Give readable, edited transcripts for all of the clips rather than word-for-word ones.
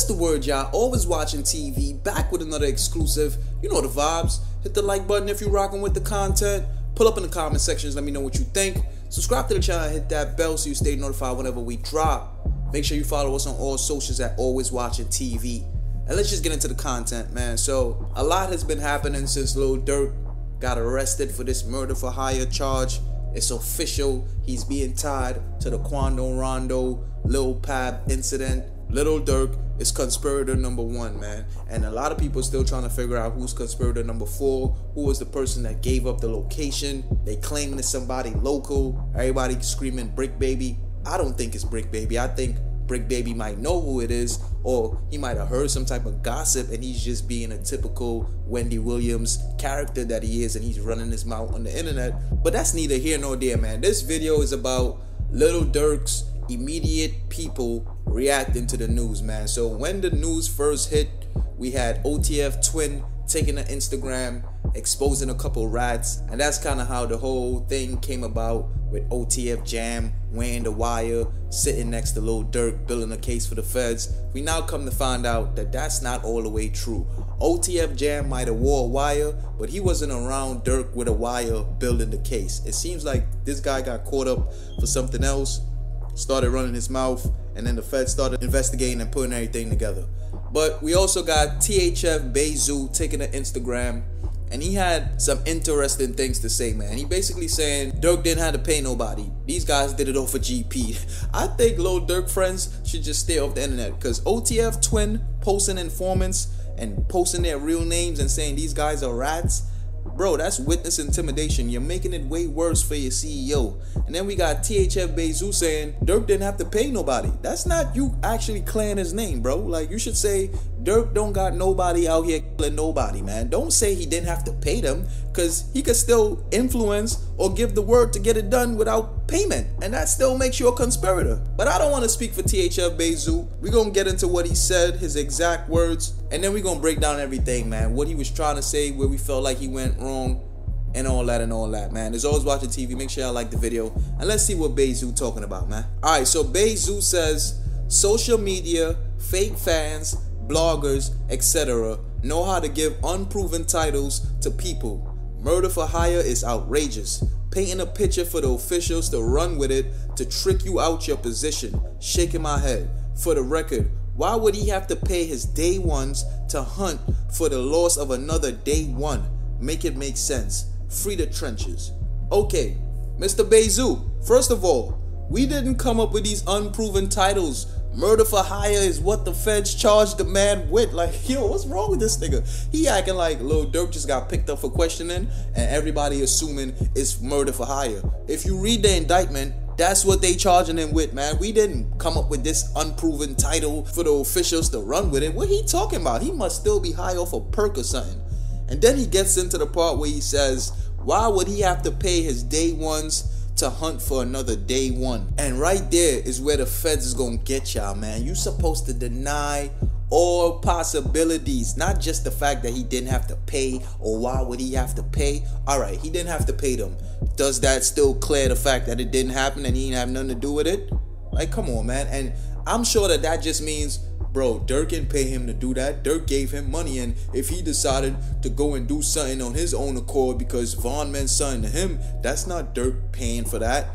the word, y'all. Always watching TV, back with another exclusive. You know the vibes. Hit the like button if you're rocking with the content. Pull up in the comment sections, let me know what you think. Subscribe to the channel, hit that bell so you stay notified whenever we drop. Make sure you follow us on all socials at OfficialAlwaysWatchinTV. And let's just get into the content, man. So, a lot has been happening since Lil Durk got arrested for this murder for hire charge. It's official. He's being tied to the Quando Rondo Lil Pab incident. Lil Durk is conspirator number 1, man. And a lot of people are still trying to figure out who's conspirator number 4. Who was the person that gave up the location? They claiming it's somebody local. Everybody screaming Brick Baby. I don't think it's Brick Baby. I think Brick Baby might know who it is, or he might have heard some type of gossip and he's just being a typical Wendy Williams character that he is, and he's running his mouth on the internet. But that's neither here nor there, man. This video is about Lil Durk's immediate people reacting to the news, man. So when the news first hit, we had OTF twin taking to Instagram, exposing a couple rats, and that's kind of how the whole thing came about, with OTF Jam wearing the wire, sitting next to Lil Durk, building a case for the feds. We now come to find out that that's not all the way true. OTF Jam might have wore a wire, but he wasn't around Durk with a wire building the case. It seems like this guy got caught up for something else, started running his mouth, and then the feds started investigating and putting everything together. But we also got THF Bayzoo taking to Instagram, and he had some interesting things to say, man. He basically saying Durk didn't have to pay nobody. These guys did it off of GP. I think Lil Durk friends should just stay off the internet, because OTF twin posting informants and posting their real names and saying these guys are rats, bro, that's witness intimidation. You're making it way worse for your CEO. And then we got THF Bayzoo saying Durk didn't have to pay nobody. That's not you actually clearing his name, bro. Like, you should say Durk don't got nobody out here killing nobody, man. Don't say he didn't have to pay them, because he could still influence or give the word to get it done without payment, and that still makes you a conspirator. But I don't want to speak for THF Bayzoo. We're going to get into what he said, his exact words, and then we're going to break down everything, man. What he was trying to say, where we felt like he went wrong, and all that, man. As always, watching TV, make sure y'all like the video, and let's see what Bayzoo talking about, man. Alright, so Bayzoo says social media, fake fans, bloggers, etc. know how to give unproven titles to people. Murder for hire is outrageous. Painting a picture for the officials to run with it to trick you out your position. Shaking my head. For the record, why would he have to pay his day ones to hunt for the loss of another day one? Make it make sense. Free the trenches. Okay, Mr. Bayzoo, first of all, we didn't come up with these unproven titles. Murder for hire is what the feds charged the man with. Like, yo, what's wrong with this nigga? He acting like Lil Durk just got picked up for questioning and everybody assuming it's murder for hire. If you read the indictment, that's what they charging him with, man. We didn't come up with this unproven title for the officials to run with it. What he talking about? He must still be high off a perk or something. And then he gets into the part where he says, why would he have to pay his day ones to hunt for another day one? And right there is where the feds is gonna get y'all, man. You supposed to deny all possibilities, not just the fact that he didn't have to pay, or why would he have to pay. All right, he didn't have to pay them. Does that still clear the fact that it didn't happen and he didn't have nothing to do with it? Like, come on, man. And I'm sure that that just means, bro, Durk didn't pay him to do that. Durk gave him money, and if he decided to go and do something on his own accord because Von meant something to him, that's not Durk paying for that.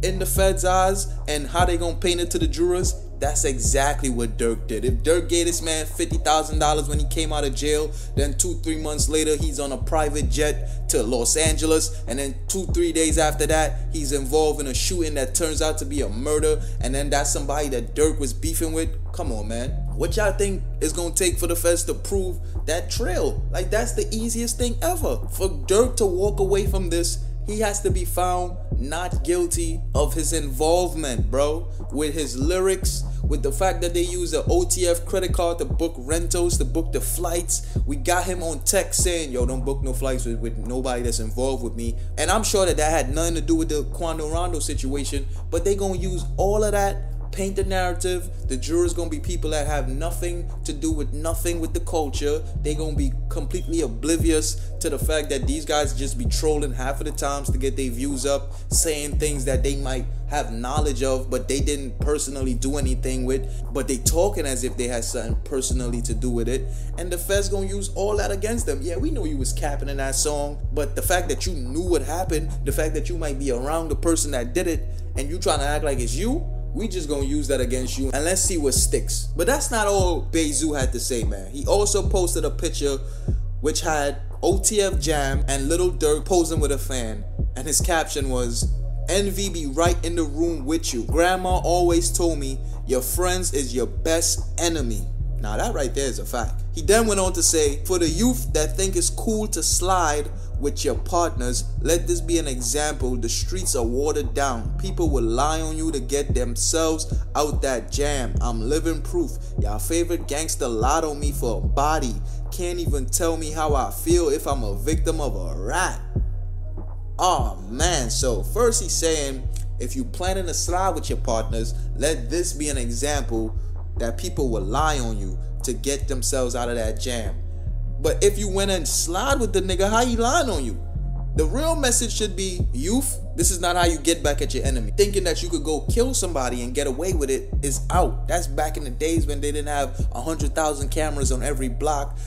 In the feds' eyes, and how they gonna paint it to the jurors, that's exactly what Durk did. If Durk gave this man $50,000 when he came out of jail, then 2-3 months later he's on a private jet to Los Angeles, and then 2-3 days after that he's involved in a shooting that turns out to be a murder, and then that's somebody that Durk was beefing with. Come on, man. What y'all think is gonna take for the feds to prove that trail? Like, that's the easiest thing ever. For Durk to walk away from this, he has to be found not guilty of his involvement, bro. With his lyrics, with the fact that they use the OTF credit card to book rentals, to book the flights. We got him on text saying, yo, don't book no flights with nobody that's involved with me. And I'm sure that that had nothing to do with the Quando Rondo situation, but they gonna use all of that paint the narrative. The jurors gonna be people that have nothing to do with nothing with the culture. They gonna be completely oblivious to the fact that these guys just be trolling half of the times to get their views up, saying things that they might have knowledge of but they didn't personally do anything with, but they talking as if they had something personally to do with it, and the feds gonna use all that against them. Yeah, we know you was capping in that song, but the fact that you knew what happened, the fact that you might be around the person that did it and you trying to act like it's you, we just gonna use that against you, and let's see what sticks. But that's not all Bayzoo had to say, man. He also posted a picture which had OTF Jam and Lil Durk posing with a fan, and his caption was, "Envy be right in the room with you. Grandma always told me your friends is your best enemy." Now that right there is a fact. He then went on to say, "For the youth that think it's cool to slide with your partners, let this be an example. The streets are watered down. People will lie on you to get themselves out that jam. I'm living proof. Y'all favorite gangster lied on me for a body. Can't even tell me how I feel if I'm a victim of a rat." Oh man, so first he's saying, if you planning to slide with your partners, let this be an example that people will lie on you to get themselves out of that jam. But if you went and slide with the nigga, how he lying on you? The real message should be, youth, this is not how you get back at your enemy. Thinking that you could go kill somebody and get away with it is out. That's back in the days when they didn't have 100,000 cameras on every block,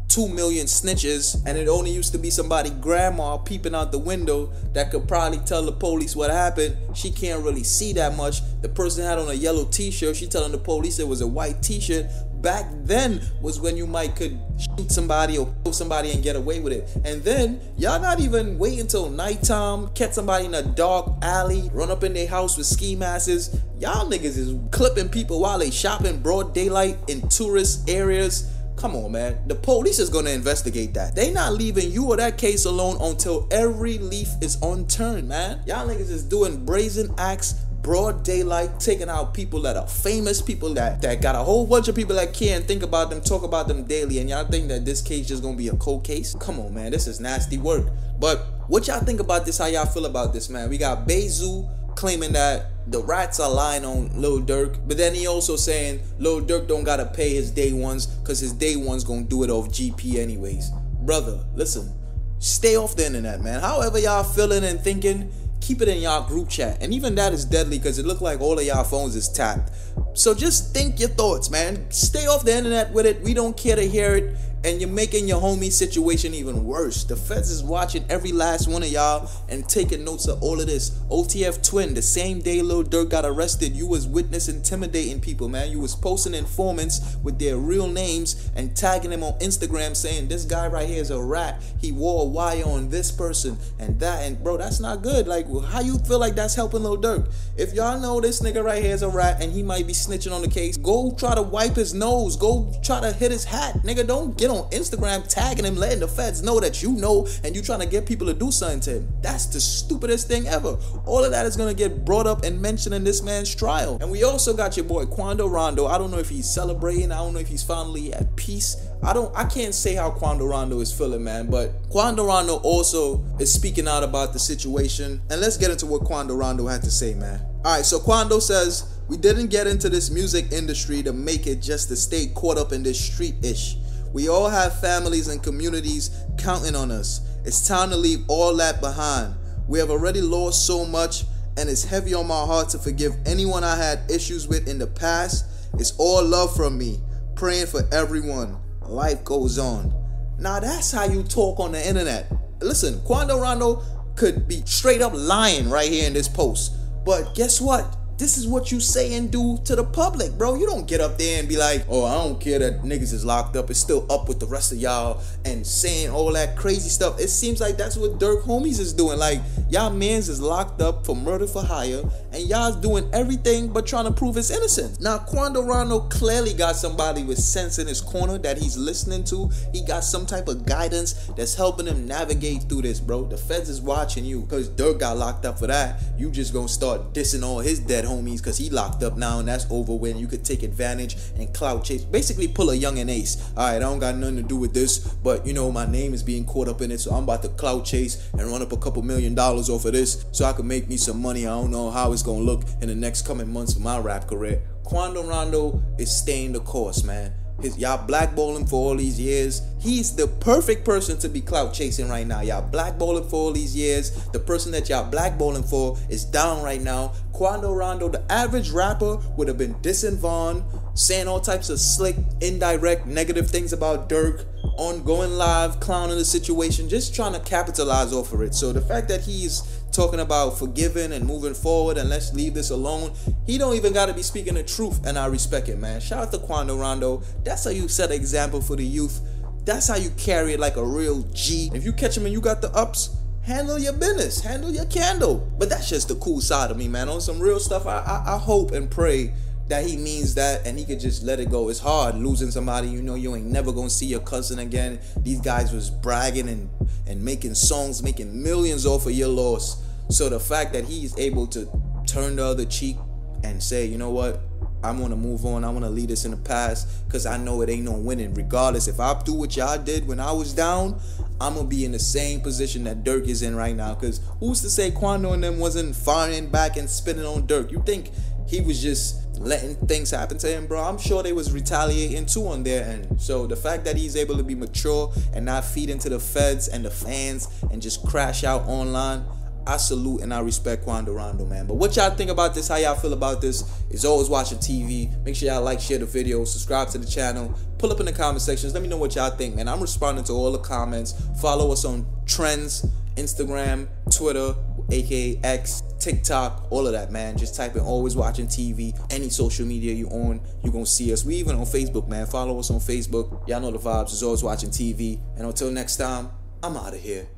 2 million snitches, and it only used to be somebody grandma peeping out the window that could probably tell the police what happened. She can't really see that much. The person had on a yellow t-shirt. She telling the police it was a white t-shirt. Back then was when you might could shoot somebody or kill somebody and get away with it. And then y'all not even wait until nighttime, catch somebody in a dark alley, run up in their house with ski masks. Y'all niggas is clipping people while they shopping broad daylight in tourist areas. Come on, man. The police is gonna investigate that. They not leaving you or that case alone until every leaf is unturned, man. Y'all niggas is doing brazen acts, broad daylight, taking out people that are famous, people that got a whole bunch of people that care and think about them, talk about them daily, and y'all think that this case is gonna be a cold case? Come on, man. This is nasty work. But what y'all think about this? How y'all feel about this, man? We got Bayzoo claiming that the rats are lying on Lil Durk, but then he also saying Lil Durk don't gotta pay his day ones because his day ones gonna do it off GP anyways. Brother, listen, stay off the internet, man. However y'all feeling and thinking, keep it in y'all group chat, and even that is deadly because it look like all of y'all phones is tapped. So just think your thoughts, man. Stay off the internet with it. We don't care to hear it, and you're making your homie situation even worse. The feds is watching every last one of y'all and taking notes of all of this. OTF twin, the same day Lil Durk got arrested, you was witness intimidating people, man. You was posting informants with their real names and tagging them on Instagram saying this guy right here is a rat. He wore a wire on this person and that, and bro, that's not good. Like, how you feel like that's helping Lil Durk? If y'all know this nigga right here is a rat and he might be snitching on the case, go try to wipe his nose. Go try to hit his hat. Nigga, don't get on Instagram tagging him, letting the feds know that you know and you trying to get people to do something to him. That's the stupidest thing ever. All of that is going to get brought up and mentioned in this man's trial. And we also got your boy Quando Rondo. I don't know if he's celebrating. I don't know if he's finally at peace. I can't say how Quando Rondo is feeling, man, but Quando Rondo also is speaking out about the situation. And let's get into what Quando Rondo had to say, man. Alright, so Quando says, we didn't get into this music industry to make it just to stay caught up in this street-ish. We all have families and communities counting on us. It's time to leave all that behind. We have already lost so much, and it's heavy on my heart to forgive anyone I had issues with in the past. It's all love from me. Praying for everyone. Life goes on. Now that's how you talk on the internet. Listen, Quando Rondo could be straight up lying right here in this post. But guess what? This is what you say and do to the public, bro. You don't get up there and be like, oh, I don't care that niggas is locked up. It's still up with the rest of y'all and saying all that crazy stuff. It seems like that's what Durk homies is doing. Like, y'all mans is locked up for murder for hire and y'all's doing everything but trying to prove his innocence. Now, Quando Rondo clearly got somebody with sense in his corner that he's listening to. He got some type of guidance that's helping him navigate through this, bro. The feds is watching you because Durk got locked up for that. You just gonna start dissing all his dead homies, because he locked up now, and that's over when you could take advantage and clout chase. Basically pull a young and ace. Alright, I don't got nothing to do with this, but you know, my name is being caught up in it, so I'm about to clout chase and run up a couple $1 million off of this so I can make me some money. I don't know how it's gonna look in the next coming months for my rap career. Quando Rondo is staying the course, man. Y'all blackball him for all these years. He's the perfect person to be clout chasing right now. Y'all blackball him for all these years. The person that y'all blackballing for is down right now. Quando Rondo, the average rapper, would have been dissing Vaughn, saying all types of slick, indirect, negative things about Durk, on going live, clowning the situation, just trying to capitalize off of it. So the fact that he's talking about forgiving and moving forward and let's leave this alone, he don't even got to be speaking the truth, and I respect it, man. Shout out to Quando Rondo. That's how you set an example for the youth. That's how you carry it like a real G. If you catch him and you got the ups, handle your business, handle your candle. But that's just the cool side of me, man. On some real stuff, I hope and pray that he means that and he could just let it go. It's hard losing somebody you know you ain't never gonna see your cousin again. These guys was bragging and making songs, making millions off of your loss. So the fact that he's able to turn the other cheek and say, you know what, I'm gonna move on, I wanna leave this in the past, because I know it ain't no winning. Regardless, if I do what y'all did when I was down, I'm gonna be in the same position that Durk is in right now. Because who's to say Quando and them wasn't firing back and spinning on Durk? You think he was just letting things happen to him, bro? I'm sure they was retaliating too on their end. So the fact that he's able to be mature and not feed into the feds and the fans and just crash out online, I salute and I respect Quando Rondo, man. But what y'all think about this? How y'all feel about this? Is always watching TV. Make sure y'all like, share the video, subscribe to the channel, pull up in the comment sections. Let me know what y'all think, man. I'm responding to all the comments. Follow us on Trends, Instagram, Twitter, aka X, TikTok, all of that, man. Just type in Always Watching TV. Any social media you own, you gonna see us. We even on Facebook, man. Follow us on Facebook. Y'all know the vibes. Is Always Watching TV. And until next time, I'm out of here.